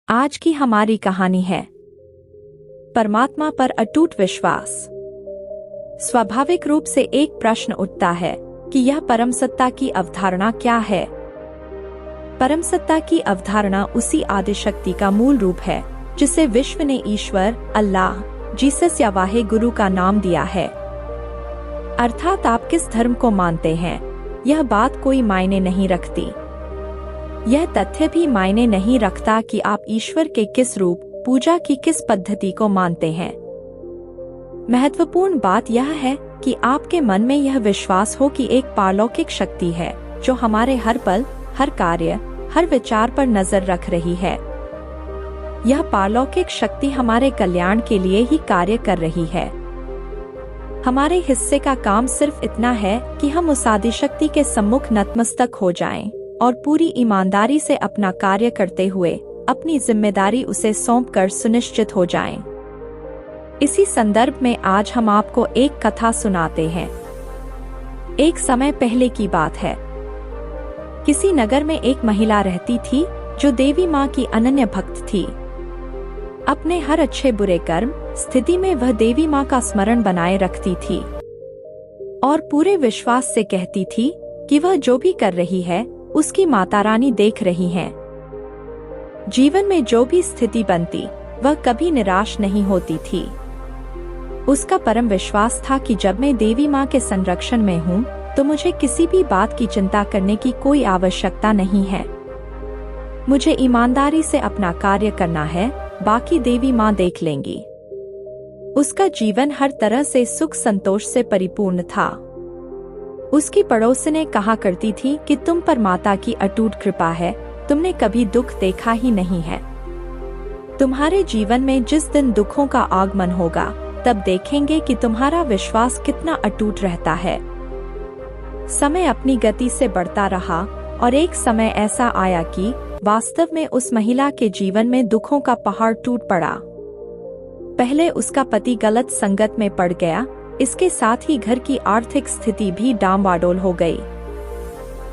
आज की हमारी कहानी है परमात्मा पर अटूट विश्वास। स्वाभाविक रूप से एक प्रश्न उठता है कि यह परम सत्ता की अवधारणा क्या है। परम सत्ता की अवधारणा उसी आदिशक्ति का मूल रूप है जिसे विश्व ने ईश्वर, अल्लाह, जीसस या वाहे गुरु का नाम दिया है। अर्थात आप किस धर्म को मानते हैं, यह बात कोई मायने नहीं रखती। यह तथ्य भी मायने नहीं रखता कि आप ईश्वर के किस रूप, पूजा की किस पद्धति को मानते हैं। महत्वपूर्ण बात यह है कि आपके मन में यह विश्वास हो कि एक पारलौकिक शक्ति है जो हमारे हर पल, हर कार्य, हर विचार पर नजर रख रही है। यह पारलौकिक शक्ति हमारे कल्याण के लिए ही कार्य कर रही है। हमारे हिस्से का काम सिर्फ इतना है कि हम उस आदिशक्ति के सम्मुख नतमस्तक हो जाएं और पूरी ईमानदारी से अपना कार्य करते हुए अपनी जिम्मेदारी उसे सौंपकर सुनिश्चित हो जाएं। इसी संदर्भ में आज हम आपको एक कथा सुनाते हैं। एक समय पहले की बात है। किसी नगर में एक महिला रहती थी जो देवी माँ की अनन्य भक्त थी। अपने हर अच्छे बुरे कर्म स्थिति में वह देवी माँ का स्मरण बनाए रखती थी और पूरे विश्वास से कहती थी कि वह जो भी कर रही है उसकी माता रानी देख रही हैं। जीवन में जो भी स्थिति बनती वह कभी निराश नहीं होती थी। उसका परम विश्वास था कि जब मैं देवी माँ के संरक्षण में हूँ तो मुझे किसी भी बात की चिंता करने की कोई आवश्यकता नहीं है। मुझे ईमानदारी से अपना कार्य करना है, बाकी देवी माँ देख लेंगी। उसका जीवन हर तरह से सुख संतोष से परिपूर्ण था। उसकी पड़ोसने कहा करती थी कि तुम पर माता की अटूट कृपा है, तुमने कभी दुख देखा ही नहीं है। तुम्हारे जीवन में जिस दिन दुखों का आगमन होगा तब देखेंगे कि तुम्हारा विश्वास कितना अटूट रहता है। समय अपनी गति से बढ़ता रहा और एक समय ऐसा आया कि वास्तव में उस महिला के जीवन में दुखों का पहाड़ टूट पड़ा। पहले उसका पति गलत संगत में पड़ गया, इसके साथ ही घर की आर्थिक स्थिति भी डामाडोल हो गई।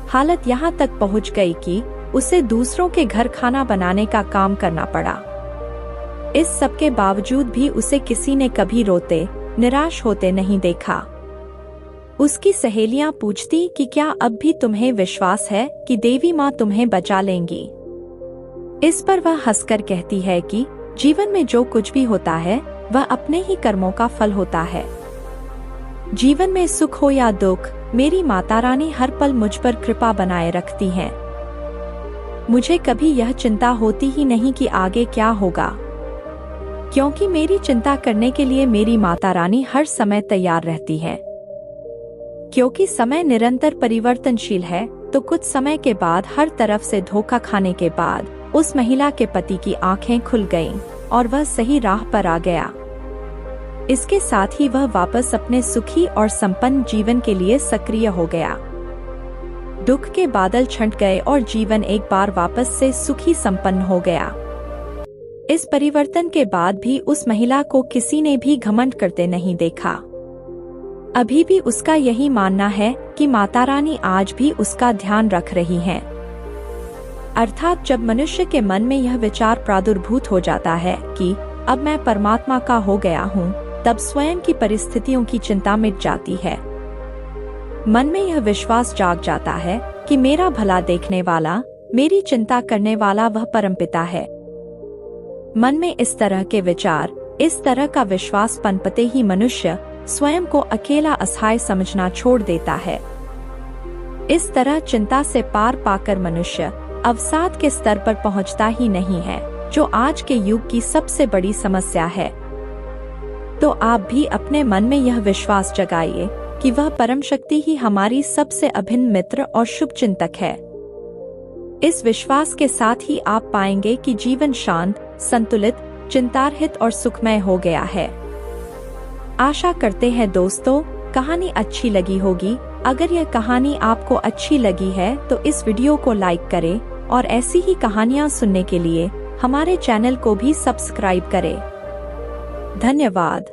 हालत यहाँ तक पहुँच गई कि उसे दूसरों के घर खाना बनाने का काम करना पड़ा। इस सब के बावजूद भी उसे किसी ने कभी रोते, निराश होते नहीं देखा। उसकी सहेलियां पूछती कि क्या अब भी तुम्हें विश्वास है कि देवी माँ तुम्हें बचा लेंगी। इस पर वह हंसकर कहती है कि जीवन में जो कुछ भी होता है वह अपने ही कर्मों का फल होता है। जीवन में सुख हो या दुख, मेरी माता रानी हर पल मुझ पर कृपा बनाए रखती हैं। मुझे कभी यह चिंता होती ही नहीं कि आगे क्या होगा, क्योंकि मेरी चिंता करने के लिए मेरी माता रानी हर समय तैयार रहती है। क्योंकि समय निरंतर परिवर्तनशील है तो कुछ समय के बाद हर तरफ से धोखा खाने के बाद उस महिला के पति की आंखें खुल गईं और वह सही राह पर आ गया। इसके साथ ही वह वापस अपने सुखी और संपन्न जीवन के लिए सक्रिय हो गया। दुख के बादल छंट गए और जीवन एक बार वापस से सुखी संपन्न हो गया। इस परिवर्तन के बाद भी उस महिला को किसी ने भी घमंड करते नहीं देखा। अभी भी उसका यही मानना है कि माता रानी आज भी उसका ध्यान रख रही हैं। अर्थात जब मनुष्य के मन में यह विचार प्रादुर्भूत हो जाता है कि अब मैं परमात्मा का हो गया हूँ, तब स्वयं की परिस्थितियों की चिंता मिट जाती है। मन में यह विश्वास जाग जाता है कि मेरा भला देखने वाला, मेरी चिंता करने वाला वह परमपिता है। मन में इस तरह के विचार, इस तरह का विश्वास पनपते ही मनुष्य स्वयं को अकेला असहाय समझना छोड़ देता है। इस तरह चिंता से पार पाकर मनुष्य अवसाद के स्तर पर पहुंचता ही नहीं है, जो आज के युग की सबसे बड़ी समस्या है। तो आप भी अपने मन में यह विश्वास जगाइए कि वह परम शक्ति ही हमारी सबसे अभिन्न मित्र और शुभ चिंतक है। इस विश्वास के साथ ही आप पाएंगे कि जीवन शांत, संतुलित, चिंतारहित और सुखमय हो गया है। आशा करते हैं दोस्तों, कहानी अच्छी लगी होगी। अगर यह कहानी आपको अच्छी लगी है तो इस वीडियो को लाइक करें और ऐसी ही कहानियाँ सुनने के लिए हमारे चैनल को भी सब्सक्राइब करें। धन्यवाद।